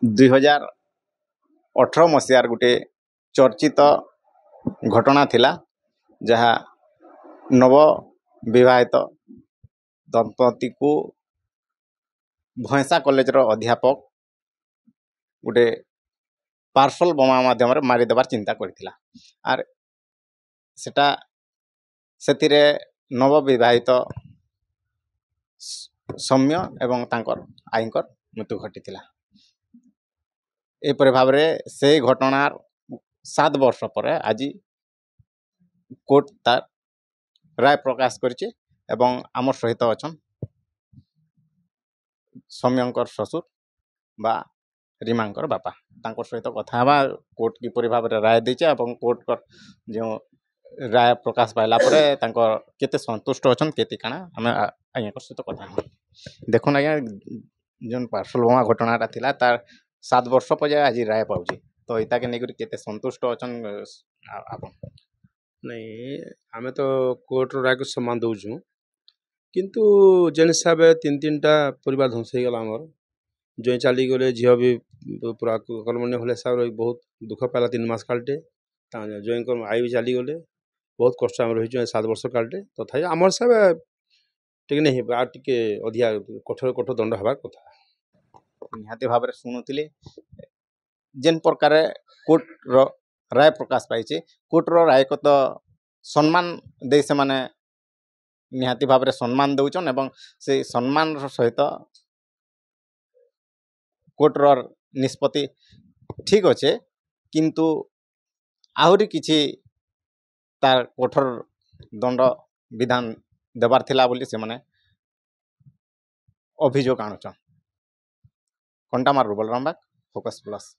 2018 मसीहार गोटे चर्चित घटना थिला जहा नव विवाहित दंपति को भैंसा कॉलेज रो अध्यापक गोटे पार्सल बोमा माध्यम मारी देवार चिंता करथिला आर सेटा सेतिरे नव विवाहित सौम्य एवं तांकर आईंकर मृत्यु घटिथिला। एपरि भाव से घटनार 7 वर्ष पर आज कोर्ट तार राय प्रकाश करछि एवं आमर सहित अछन सौम्यंकर ससुर बा रीमांकर बापा तांकर सहित कथा बा कोर्ट किपरि भाव राय दैছে एवं कोर्ट कर जो राय प्रकाश पाइला परे तांकर केते संतुष्ट अछन केते काना हमें आज्ञा सहित कथा देखुन आज्ञा जोन पार्सल बोमा घटनाटा थिला तार 7 वर्ष पर आज राय पाउछि तो इता के नेगुरी केते संतुष्ट अछन आपन नहीं आमे तो कोर्ट राय को सम्मान दउछु किंतु जेन हिसाब 3-3टा परिवार ध्वंस हो गला हमर जो चली गले झियो भी पूरा कलमने होले हिसाब बहुत दुख पाला 3 मास कालटे जो को आई भी चली गले बहुत कष्ट हम रही 7 वर्ष कालटे तथा हमर सब टिके नहीं आ टिके अधिया कठोर कठोर दंड हवा कथा निहाती भाव शुणुले जेन प्रकार कोर्ट रो राय प्रकाश पाई कोर्ट रो राय को तो सम्मान दे से माने निहाती भाव सम्मान दउछन एवं से सम्मान सहित कोर्ट रो निष्पत्ति ठीक अच्छे किंतु आहुरी किछि तार कठोर दंड विधान देवार थिला बोली से माने अभियोग आणुछन कंटामार बलराम बाग फोकस प्लस।